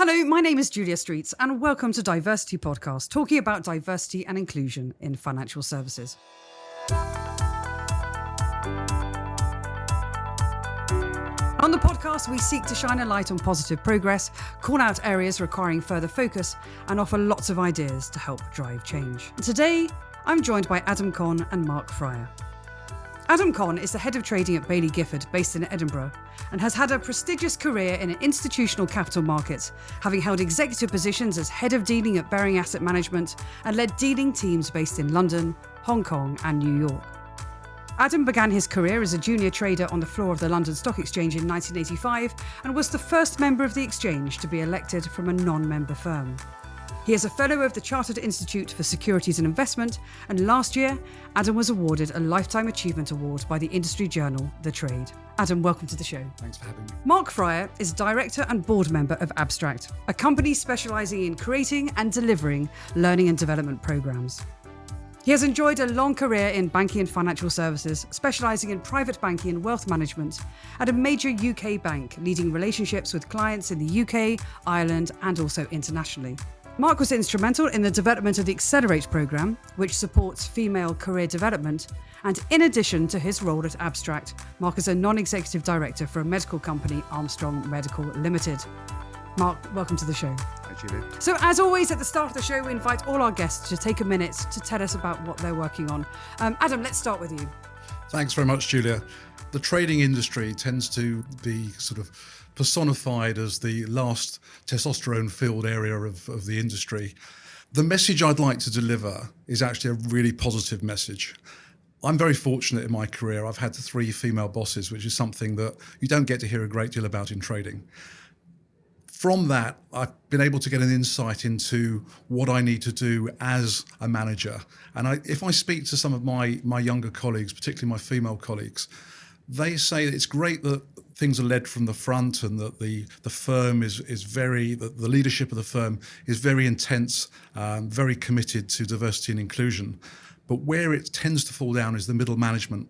Hello, my name is Julia Streets and welcome to DiverCity Podcast, talking about diversity and inclusion in financial services. On the podcast, we seek to shine a light on positive progress, call out areas requiring further focus, and offer lots of ideas to help drive change. Today, I'm joined by Adam Conn and Mark Fryer. Adam Conn is the head of trading at Baillie Gifford, based in Edinburgh, and has had a prestigious career in institutional capital markets, having held executive positions as head of dealing at Baring Asset Management and led dealing teams based in London, Hong Kong and New York. Adam began his career as a junior trader on the floor of the London Stock Exchange in 1985 and was the first member of the exchange to be elected from a non-member firm. He is a fellow of the Chartered Institute for Securities and Investment, and last year, Adam was awarded a Lifetime Achievement Award by the industry journal, The Trade. Adam, welcome to the show. Thanks for having me. Mark Fryer is director and board member of Abstract, a company specialising in creating and delivering learning and development programmes. He has enjoyed a long career in banking and financial services, specialising in private banking and wealth management at a major UK bank, leading relationships with clients in the UK, Ireland and also internationally. Mark was instrumental in the development of the Accelerate programme, which supports female career development, and in addition to his role at Abstract, Mark is a non-executive director for a medical company, Armstrong Medical Limited. Mark, welcome to the show. Hi, Julia. So as always, at the start of the show, we invite all our guests to take a minute to tell us about what they're working on. Adam, let's start with you. Thanks very much, Julia. The trading industry tends to be sort of personified as the last testosterone-filled area of the industry. The message I'd like to deliver is actually a really positive message. I'm very fortunate in my career. I've had 3 female bosses, which is something that you don't get to hear a great deal about in trading. From that, I've been able to get an insight into what I need to do as a manager. And if I speak to some of my younger colleagues, particularly my female colleagues, they say that it's great that things are led from the front and that the firm is very, the leadership of the firm is very intense, very committed to diversity and inclusion. But where it tends to fall down is the middle management.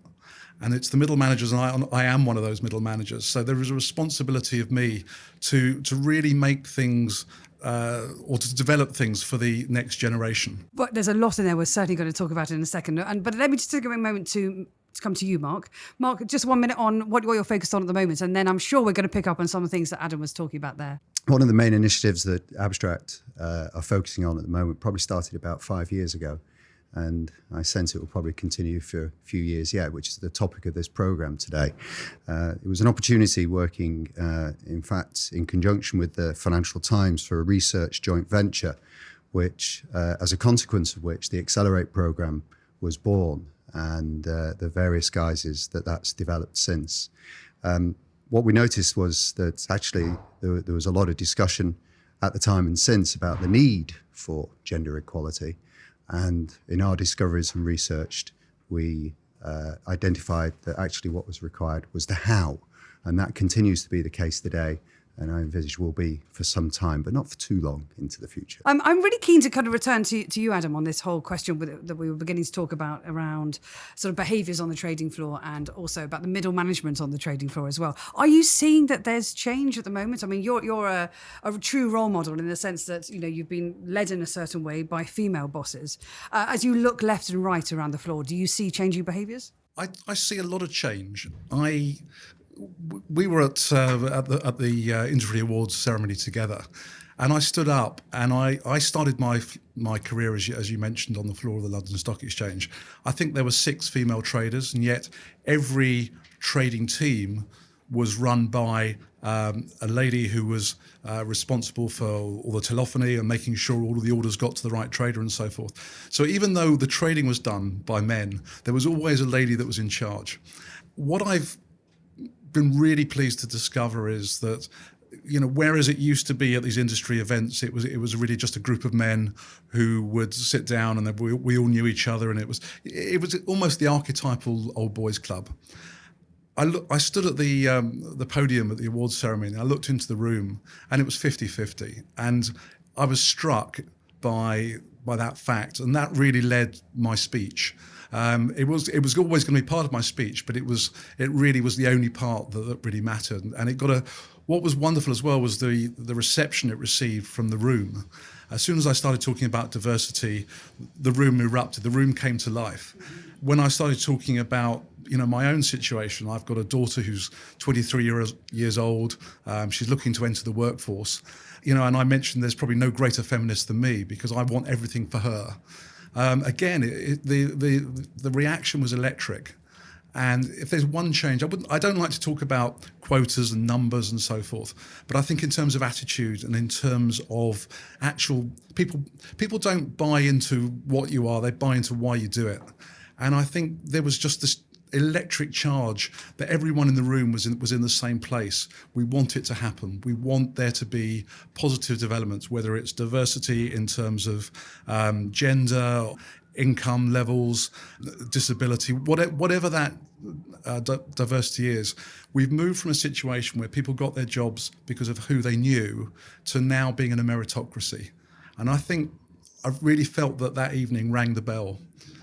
And it's the middle managers, and I am one of those middle managers. So there is a responsibility of me to really make things or to develop things for the next generation. Well, there's a lot in there we're certainly going to talk about in a second. But let me just take a moment to come to you, Mark. Mark, just 1 minute on what you're focused on at the moment, and then I'm sure we're going to pick up on some of the things that Adam was talking about there. One of the main initiatives that Abstract are focusing on at the moment probably started about 5 years ago, and I sense it will probably continue for a few years yet, which is the topic of this programme today. It was an opportunity working, in fact, in conjunction with the Financial Times for a research joint venture, which, as a consequence of which, the Accelerate programme was born, and the various guises that's developed since. What we noticed was that actually there was a lot of discussion at the time and since about the need for gender equality. And in our discoveries and research, we identified that actually what was required was the how. And that continues to be the case today. And I envisage will be for some time, but not for too long into the future. I'm really keen to kind of return to you, Adam, on this whole question that we were beginning to talk about around sort of behaviours on the trading floor and also about the middle management on the trading floor as well. Are you seeing that there's change at the moment? I mean, you're a true role model in the sense that, you know, you've been led in a certain way by female bosses. As you look left and right around the floor, do you see changing behaviours? I see a lot of change. We were at the Industry Awards ceremony together, and I stood up and I started my career, as you mentioned, on the floor of the London Stock Exchange. I think there were 6 female traders, and yet every trading team was run by a lady who was responsible for all the telephony and making sure all of the orders got to the right trader and so forth. So even though the trading was done by men, there was always a lady that was in charge. What I've been really pleased to discover is that, you know, whereas it used to be at these industry events, it was really just a group of men who would sit down and we all knew each other, and it was almost the archetypal old boys club. I stood at the podium at the awards ceremony, and I looked into the room, and it was 50-50, and I was struck by that fact, and that really led my speech. It was always going to be part of my speech, but it really was the only part that really mattered. And it got what was wonderful as well was the reception it received from the room. As soon as I started talking about diversity, the room erupted. The room came to life. When I started talking about my own situation, I've got a daughter who's 23 years old. She's looking to enter the workforce. And I mentioned there's probably no greater feminist than me because I want everything for her. Again, the reaction was electric. And if there's one change, I don't like to talk about quotas and numbers and so forth, but I think in terms of attitude and in terms of actual people don't buy into what you are, they buy into why you do it. And I think there was just this electric charge that everyone in the room was in the same place. We want it to happen. We want there to be positive developments, whether it's diversity in terms of gender, income levels, disability, whatever that diversity is. We've moved from a situation where people got their jobs because of who they knew to now being in a meritocracy. And I think I really felt that evening rang the bell.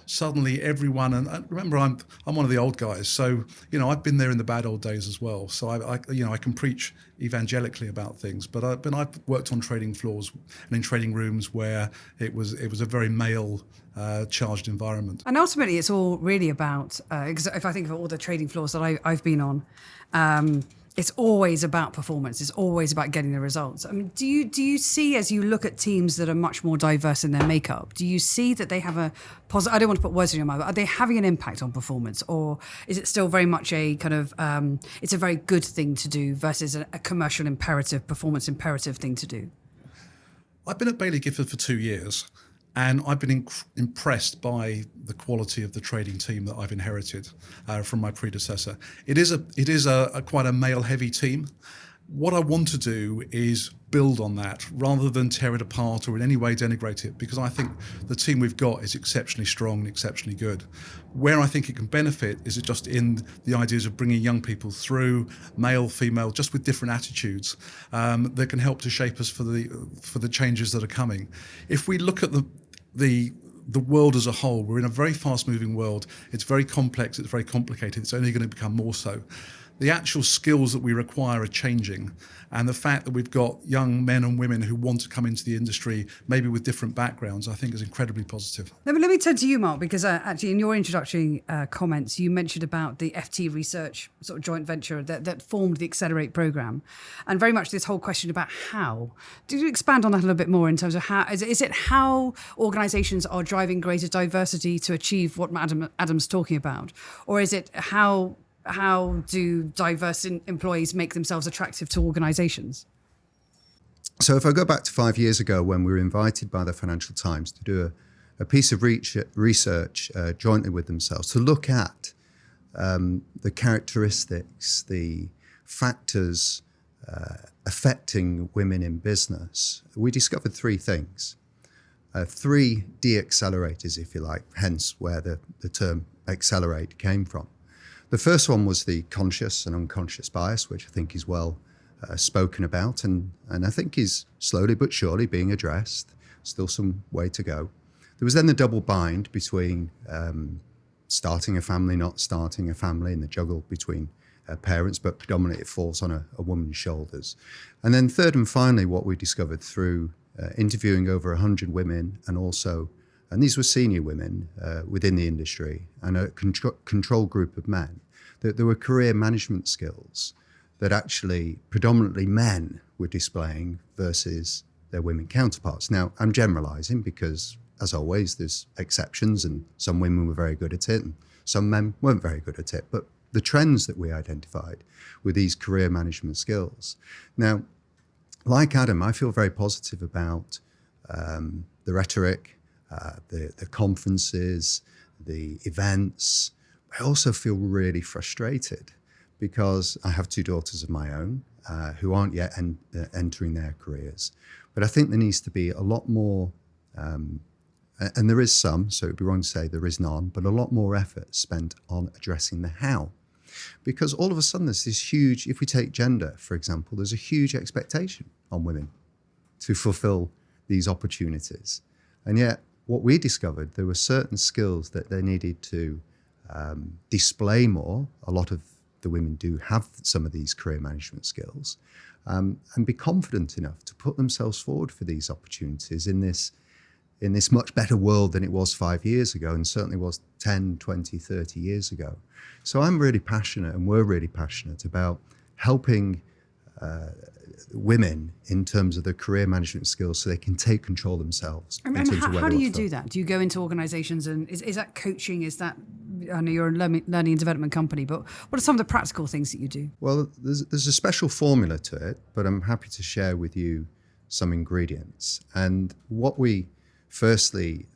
Suddenly everyone, and remember I'm one of the old guys, so I've been there in the bad old days as well. So I can preach evangelically about things, but I've worked on trading floors and in trading rooms where it was a very male charged environment. And ultimately, it's all really about. If I think of all the trading floors that I've been on. It's always about performance. It's always about getting the results. I mean, do you see, as you look at teams that are much more diverse in their makeup, do you see that they have a positive? I don't want to put words in your mouth, but are they having an impact on performance, or is it still very much a kind of it's a very good thing to do versus a commercial imperative, performance imperative thing to do? I've been at Baillie Gifford for 2 years. And I've been impressed by the quality of the trading team that I've inherited from my predecessor. It is quite a male-heavy team. What I want to do is build on that rather than tear it apart or in any way denigrate it, because I think the team we've got is exceptionally strong and exceptionally good. Where I think it can benefit is just in the ideas of bringing young people through, male, female, just with different attitudes that can help to shape us for the changes that are coming. If we look at the world as a whole, we're in a very fast-moving world. It's very complex, it's very complicated, it's only going to become more so. The actual skills that we require are changing, and the fact that we've got young men and women who want to come into the industry, maybe with different backgrounds, I think is incredibly positive. Let me turn to you, Mark, because actually in your introductory comments, you mentioned about the FT Research sort of joint venture that formed the Accelerate program, and very much this whole question about how. Did you expand on that a little bit more in terms of how, is it how organisations are driving greater diversity to achieve what Adam's talking about, or is it how do diverse employees make themselves attractive to organisations? So if I go back to 5 years ago when we were invited by the Financial Times to do a piece of research jointly with themselves to look at the characteristics, the factors affecting women in business, we discovered three things. Three de-accelerators, if you like, hence where the term accelerate came from. The first one was the conscious and unconscious bias, which I think is well spoken about and I think is slowly but surely being addressed. Still some way to go. There was then the double bind between starting a family, not starting a family, and the juggle between parents, but predominantly it falls on a woman's shoulders. And then third and finally, what we discovered through interviewing over 100 women and these were senior women within the industry and a control group of men, that there were career management skills that actually predominantly men were displaying versus their women counterparts. Now, I'm generalizing because, as always, there's exceptions and some women were very good at it and some men weren't very good at it. But the trends that we identified were these career management skills. Now, like Adam, I feel very positive about the rhetoric, the conferences, the events. I also feel really frustrated because I have two daughters of my own who aren't yet entering their careers. But I think there needs to be a lot more, and there is some, so it would be wrong to say there is none, but a lot more effort spent on addressing the how. Because all of a sudden there's this huge, if we take gender, for example, there's a huge expectation on women to fulfill these opportunities. And yet what we discovered, there were certain skills that they needed to display more. A lot of the women do have some of these career management skills, and be confident enough to put themselves forward for these opportunities in this much better world than it was 5 years ago, and certainly was 10, 20, 30 years ago. So I'm really passionate, and we're really passionate about helping women in terms of their career management skills so they can take control themselves. How do you do that? Do you go into organizations and is that coaching? Is that, I know you're a learning and development company, but what are some of the practical things that you do? Well, there's a special formula to it, but I'm happy to share with you some ingredients. And what we firstly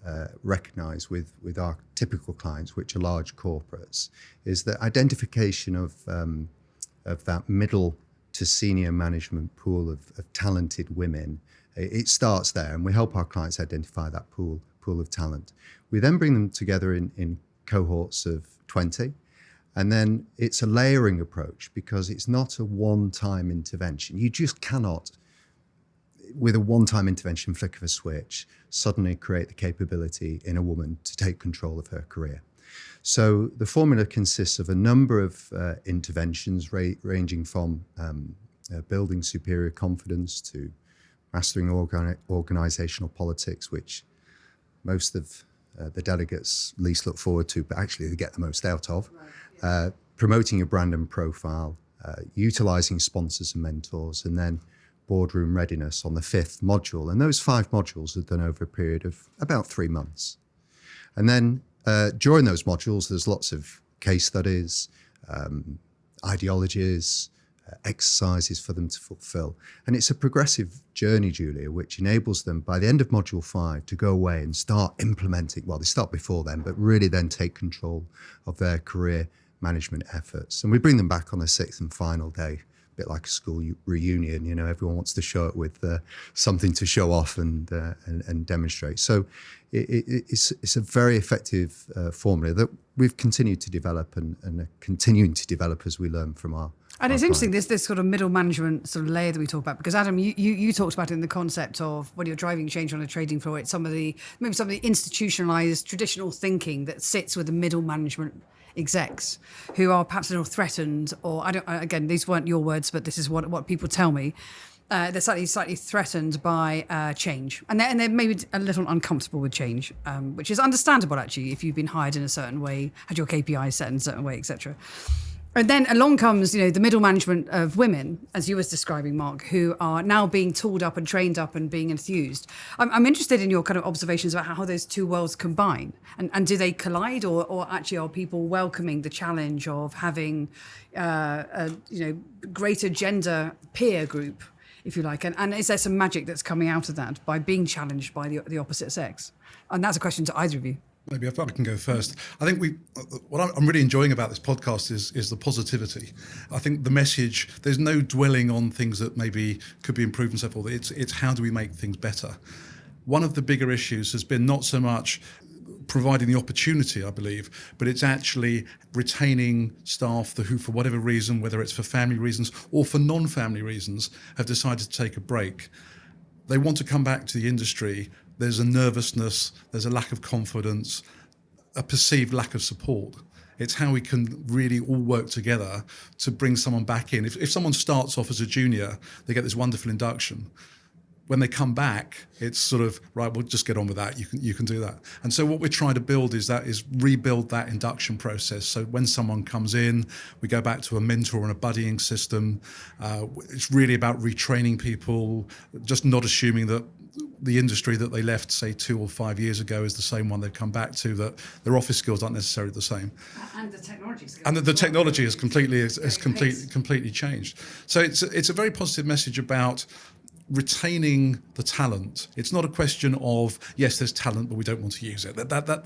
recognize with our typical clients, which are large corporates, is that identification of that middle to senior management pool of talented women. It starts there, and we help our clients identify that pool of talent. We then bring them together in cohorts of 20, and then it's a layering approach, because it's not a one-time intervention. You just cannot, with a one-time intervention, flick of a switch, suddenly create the capability in a woman to take control of her career. So the formula consists of a number of interventions ranging from building superior confidence to mastering organizational politics, which most of the delegates least look forward to, but actually they get the most out of, promoting your brand and profile, utilizing sponsors and mentors, and then boardroom readiness on the 5th module. And those 5 modules are done over a period of about 3 months. And then during those modules, there's lots of case studies, ideologies, exercises for them to fulfill. And it's a progressive journey, Julia, which enables them by the end of module 5 to go away and start implementing, well, they start before then, but really then take control of their career management efforts. And we bring them back on the 6th and final day, a bit like a school reunion. You know, everyone wants to show it with something to show off and demonstrate. So it's a very effective formula that we've continued to develop and are continuing to develop as we learn from our And it's clients. interesting, this sort of middle management sort of layer that we talk about, because Adam, you talked about it in the concept of when you're driving change on a trading floor, it's maybe some of the institutionalized traditional thinking that sits with the middle management execs who are perhaps a little threatened, or again, these weren't your words, but this is what people tell me. They're slightly threatened by change, and they're maybe a little uncomfortable with change, which is understandable actually if you've been hired in a certain way, had your KPIs set in a certain way, etc. And then along comes, the middle management of women, as you was describing, Mark, who are now being tooled up and trained up and being enthused. I'm interested in your kind of observations about how those two worlds combine, and do they collide, or actually are people welcoming the challenge of having a greater gender peer group, if you like, and is there some magic that's coming out of that by being challenged by the opposite sex? And that's a question to either of you. Maybe I can go first. I think what I'm really enjoying about this podcast is the positivity. I think the message, there's no dwelling on things that maybe could be improved and so forth. It's how do we make things better? One of the bigger issues has been not so much providing the opportunity, I believe, but it's actually retaining staff who, for whatever reason, whether it's for family reasons or for non-family reasons, have decided to take a break. They want to come back to the industry. There's a nervousness, there's a lack of confidence, a perceived lack of support. It's how we can really all work together to bring someone back in. If someone starts off as a junior, they get this wonderful induction. When they come back, it's sort of, right, we'll just get on with that. You can do that. And so what we're trying to build is rebuild that induction process. So when someone comes in, we go back to a mentor and a buddying system. It's really about retraining people, just not assuming that the industry that they left, say, 2 or 5 years ago is the same one they've come back to, that their office skills aren't necessarily the same. And the technology skills. And the technology has completely changed. So it's a very positive message about retaining the talent. It's not a question of, yes, there's talent, but we don't want to use it.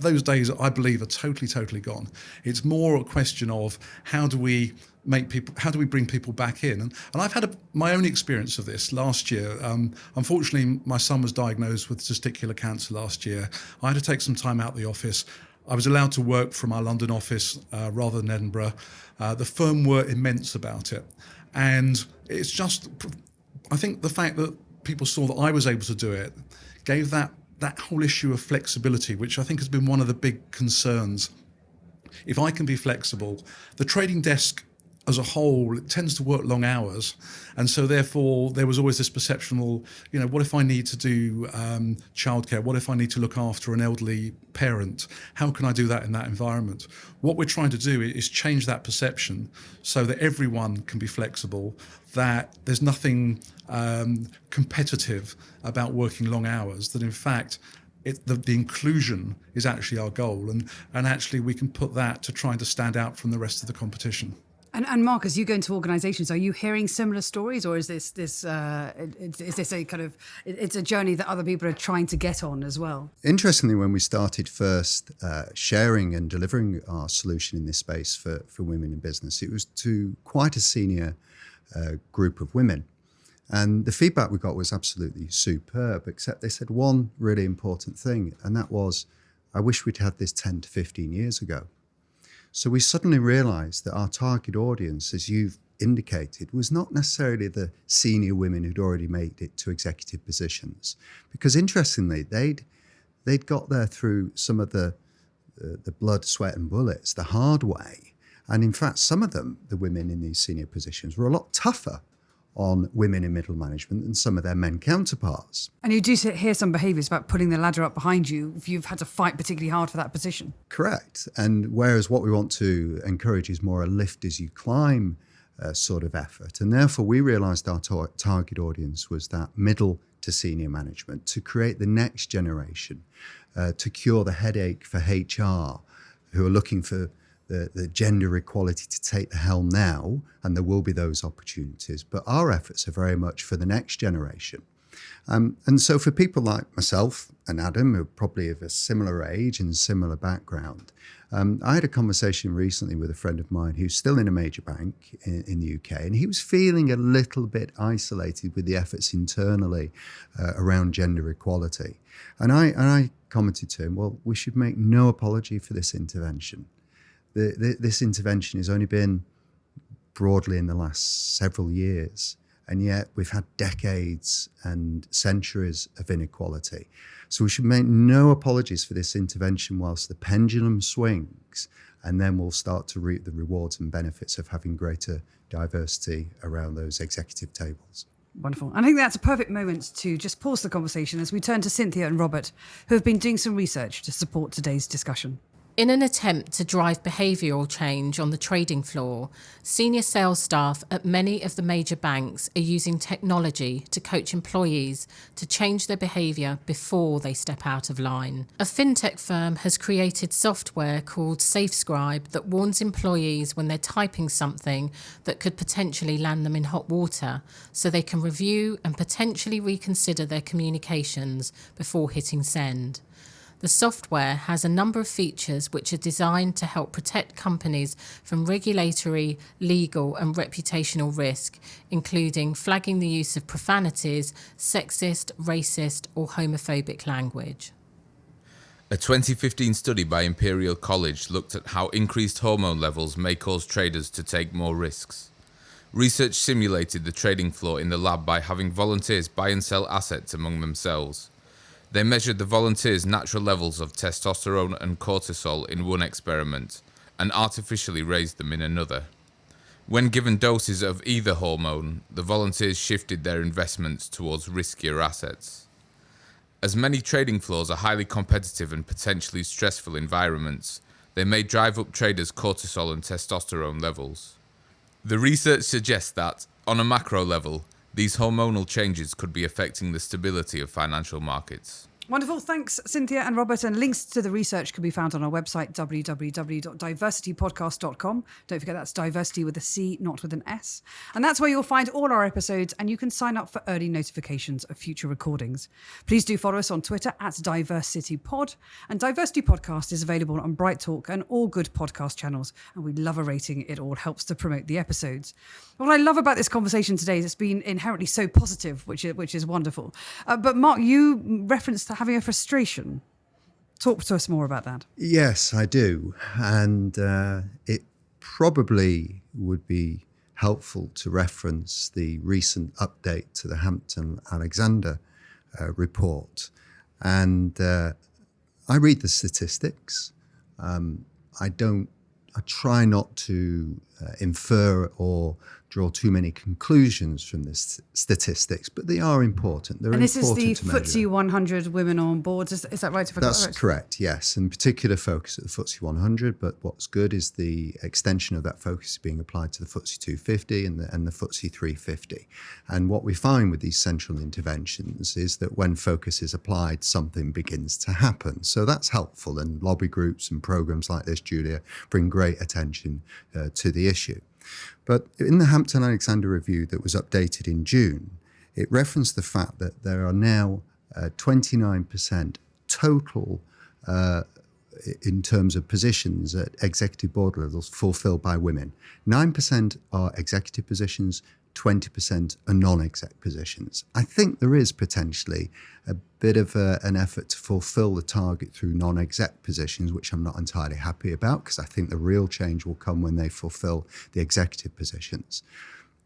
Those days, I believe, are totally gone. It's more a question of how do we bring people back in? And I've had my own experience of this last year. Unfortunately, my son was diagnosed with testicular cancer last year. I had to take some time out of the office. I was allowed to work from our London office rather than Edinburgh. The firm were immense about it. And it's just, I think the fact that people saw that I was able to do it gave that that whole issue of flexibility, which I think has been one of the big concerns. If I can be flexible, the trading desk as a whole, it tends to work long hours. And so therefore there was always this perception, well, what if I need to do childcare? What if I need to look after an elderly parent? How can I do that in that environment? What we're trying to do is change that perception so that everyone can be flexible, that there's nothing competitive about working long hours, that in fact, the inclusion is actually our goal. And actually we can put that to trying to stand out from the rest of the competition. And Mark, as you go into organisations, are you hearing similar stories, or is this a kind of it's a journey that other people are trying to get on as well? Interestingly, when we started first sharing and delivering our solution in this space for women in business, it was to quite a senior group of women. And the feedback we got was absolutely superb, except they said one really important thing, and that was, I wish we'd had this 10 to 15 years ago. So we suddenly realised that our target audience, as you've indicated, was not necessarily the senior women who'd already made it to executive positions. Because interestingly, they'd got there through some of the blood, sweat and bullets, the hard way. And in fact, some of them, the women in these senior positions, were a lot tougher on women in middle management than some of their men counterparts. And you do hear some behaviours about putting the ladder up behind you if you've had to fight particularly hard for that position. Correct. And whereas what we want to encourage is more a lift as you climb sort of effort. And therefore we realised our target audience was that middle to senior management, to create the next generation, to cure the headache for HR, who are looking for the gender equality to take the helm now, and there will be those opportunities. But our efforts are very much for the next generation. And so for people like myself and Adam, who are probably of a similar age and similar background, I had a conversation recently with a friend of mine who's still in a major bank in the UK, and he was feeling a little bit isolated with the efforts internally around gender equality. And I commented to him, well, we should make no apology for this intervention. This intervention has only been broadly in the last several years, and yet we've had decades and centuries of inequality. So we should make no apologies for this intervention whilst the pendulum swings, and then we'll start to reap the rewards and benefits of having greater diversity around those executive tables. Wonderful. I think that's a perfect moment to just pause the conversation as we turn to Cynthia and Robert, who have been doing some research to support today's discussion. In an attempt to drive behavioural change on the trading floor, senior sales staff at many of the major banks are using technology to coach employees to change their behaviour before they step out of line. A fintech firm has created software called SafeScribe that warns employees when they're typing something that could potentially land them in hot water, so they can review and potentially reconsider their communications before hitting send. The software has a number of features which are designed to help protect companies from regulatory, legal and reputational risk, including flagging the use of profanities, sexist, racist or homophobic language. A 2015 study by Imperial College looked at how increased hormone levels may cause traders to take more risks. Research simulated the trading floor in the lab by having volunteers buy and sell assets among themselves. They measured the volunteers' natural levels of testosterone and cortisol in one experiment and artificially raised them in another. When given doses of either hormone, the volunteers shifted their investments towards riskier assets. As many trading floors are highly competitive and potentially stressful environments, they may drive up traders' cortisol and testosterone levels. The research suggests that, on a macro level, these hormonal changes could be affecting the stability of financial markets. Wonderful. Thanks, Cynthia and Robert. And links to the research can be found on our website, www.diversitypodcast.com. Don't forget that's diversity with a C, not with an S. And that's where you'll find all our episodes, and you can sign up for early notifications of future recordings. Please do follow us on Twitter @DiverCityPod. And Diversity Podcast is available on Bright Talk and all good podcast channels. And we love a rating. It all helps to promote the episodes. What I love about this conversation today is it's been inherently so positive, which is wonderful. But Mark, you referenced having a frustration. Talk to us more about that. Yes, I do. And it probably would be helpful to reference the recent update to the Hampton-Alexander report. And I read the statistics. I try not to infer or draw too many conclusions from the statistics, but they are important. They're and this important is the to measure. FTSE 100 women on boards. Is that right? If I got That's that right? correct, yes. In particular focus at the FTSE 100, but what's good is the extension of that focus is being applied to the FTSE 250 and the FTSE 350. And what we find with these central interventions is that when focus is applied, something begins to happen. So that's helpful, and lobby groups and programs like this, Julia, bring great attention to the issue. But in the Hampton-Alexander Review that was updated in June, it referenced the fact that there are now 29% total in terms of positions at executive board levels fulfilled by women. 9% are executive positions, 20% are non-exec positions. I think there is potentially a bit of an effort to fulfill the target through non-exec positions, which I'm not entirely happy about, because I think the real change will come when they fulfill the executive positions.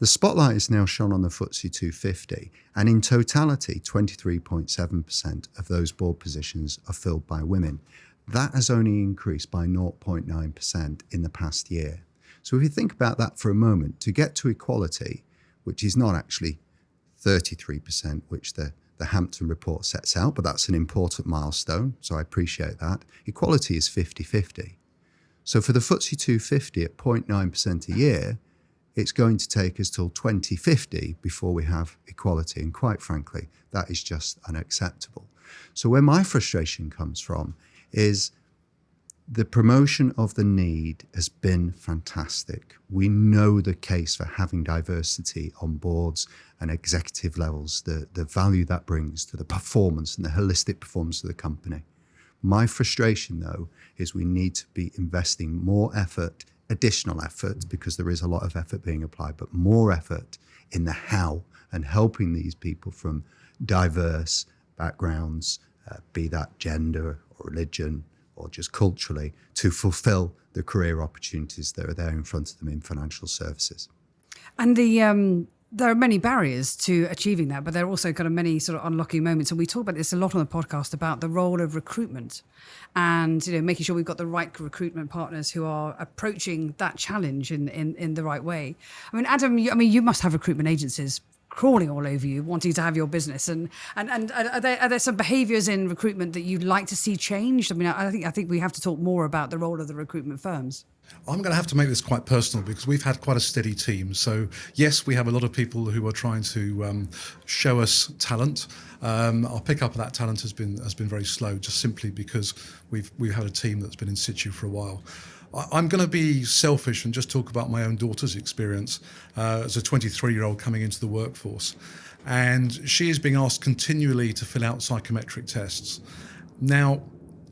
The spotlight is now shone on the FTSE 250, and in totality, 23.7% of those board positions are filled by women. That has only increased by 0.9% in the past year. So if you think about that for a moment, to get to equality, which is not actually 33%, which the Hampton report sets out, but that's an important milestone, so I appreciate that. Equality is 50-50. So for the FTSE 250 at 0.9% a year, it's going to take us till 2050 before we have equality. And quite frankly, that is just unacceptable. So where my frustration comes from is the promotion of the need has been fantastic. We know the case for having diversity on boards and executive levels, the value that brings to the performance and the holistic performance of the company. My frustration, though, is we need to be investing more effort, additional effort, because there is a lot of effort being applied, but more effort in the how and helping these people from diverse backgrounds, be that gender or religion, or just culturally, to fulfill the career opportunities that are there in front of them in financial services. And there are many barriers to achieving that, but there are also kind of many sort of unlocking moments. And we talk about this a lot on the podcast about the role of recruitment and, making sure we've got the right recruitment partners who are approaching that challenge in the right way. I mean, Adam, you must have recruitment agencies crawling all over you, wanting to have your business, and are there some behaviours in recruitment that you'd like to see changed? I mean, I think we have to talk more about the role of the recruitment firms. I'm going to have to make this quite personal because we've had quite a steady team. So yes, we have a lot of people who are trying to show us talent. Our pickup of that talent has been very slow, just simply because we've had a team that's been in situ for a while. I'm going to be selfish and just talk about my own daughter's experience as a 23-year-old coming into the workforce. And she is being asked continually to fill out psychometric tests. Now,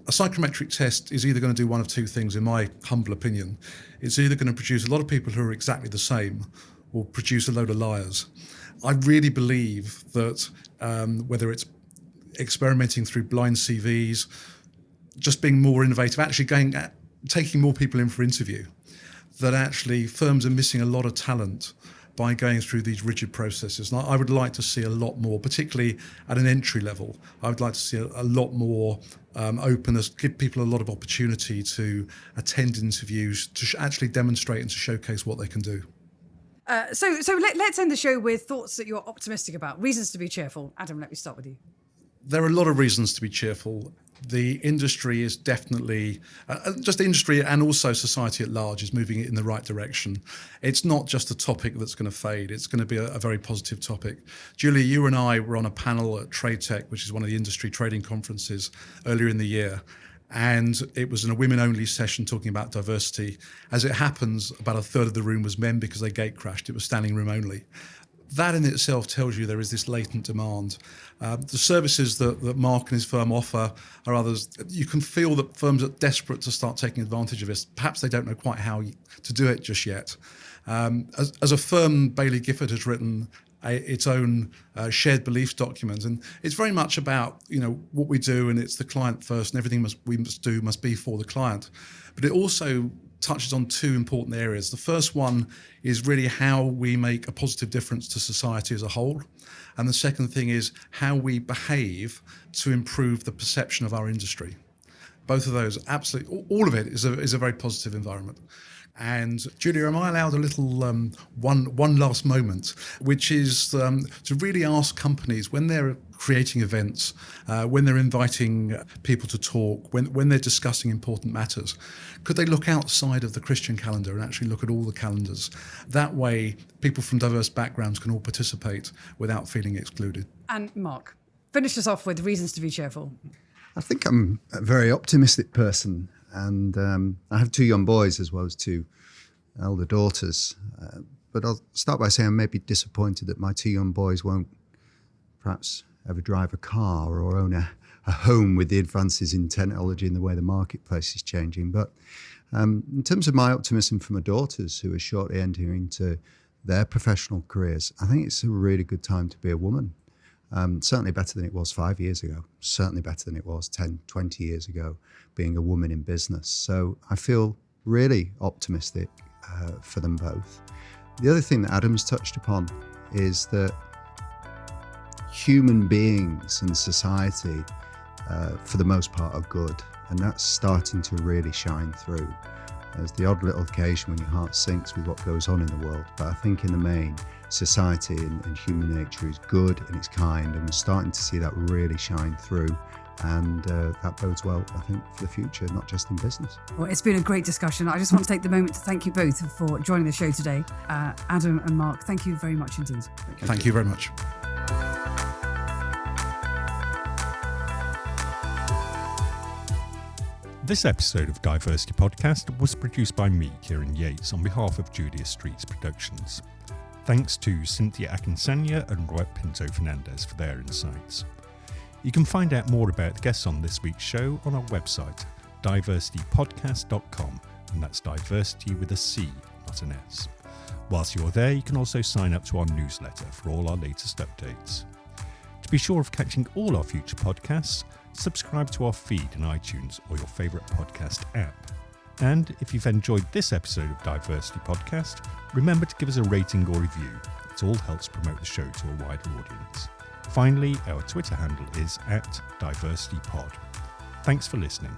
a psychometric test is either going to do one of two things, in my humble opinion. It's either going to produce a lot of people who are exactly the same or produce a load of liars. I really believe that whether it's experimenting through blind CVs, just being more innovative, actually taking more people in for interview, that actually firms are missing a lot of talent by going through these rigid processes. And I would like to see a lot more, particularly at an entry level. I would like to see a lot more openness, give people a lot of opportunity to attend interviews, to actually demonstrate and to showcase what they can do. So let's end the show with thoughts that you're optimistic about, reasons to be cheerful. Adam, let me start with you. There are a lot of reasons to be cheerful. The industry is definitely, just the industry and also society at large is moving in the right direction. It's not just a topic that's going to fade. It's going to be a very positive topic. Julia, you and I were on a panel at Trade Tech, which is one of the industry trading conferences earlier in the year. And it was in a women-only session talking about diversity. As it happens, about a third of the room was men because they gate crashed. It was standing room only. That in itself tells you there is this latent demand. The services that Mark and his firm offer are others. You can feel that firms are desperate to start taking advantage of this. Perhaps they don't know quite how to do it just yet. As a firm, Baillie Gifford has written its own shared beliefs document. And it's very much about, what we do, and it's the client first, and everything we must be for the client. But it also touches on two important areas. The first one is really how we make a positive difference to society as a whole. And the second thing is how we behave to improve the perception of our industry. Both of those, absolutely, all of it is a very positive environment. And Julia, am I allowed a little one last moment, which is to really ask companies when they're creating events, when they're inviting people to talk, when they're discussing important matters, could they look outside of the Christian calendar and actually look at all the calendars? That way, people from diverse backgrounds can all participate without feeling excluded. And Mark, finish us off with reasons to be cheerful. I think I'm a very optimistic person, and I have 2 young boys as well as 2 elder daughters. But I'll start by saying I'm maybe disappointed that my 2 young boys won't perhaps ever drive a car or own a home with the advances in technology and the way the marketplace is changing. But in terms of my optimism for my daughters, who are shortly entering into their professional careers, I think it's a really good time to be a woman. Certainly better than it was 5 years ago, certainly better than it was 10, 20 years ago, being a woman in business. So I feel really optimistic for them both. The other thing that Adam's touched upon is that human beings and society, for the most part, are good. And that's starting to really shine through. There's the odd little occasion when your heart sinks with what goes on in the world. But I think in the main, society and human nature is good and it's kind, and we're starting to see that really shine through. And that bodes well, I think, for the future, not just in business. Well, it's been a great discussion. I just want to take the moment to thank you both for joining the show today. Adam and Mark, thank you very much indeed. Thank you very much. This episode of DiverCity Podcast was produced by me, Kieran Yates, on behalf of Julia Streets Productions. Thanks to Cynthia Akinsanya and Roy Pinto Fernandez for their insights. You can find out more about the guests on this week's show on our website, DiverCityPodcast.com, and that's diversity with a C, not an S. Whilst you're there, you can also sign up to our newsletter for all our latest updates. To be sure of catching all our future podcasts, subscribe to our feed in iTunes or your favourite podcast app. And if you've enjoyed this episode of DiverCity Podcast, remember to give us a rating or review. It all helps promote the show to a wider audience. Finally, our Twitter handle is @DiverCityPod. Thanks for listening.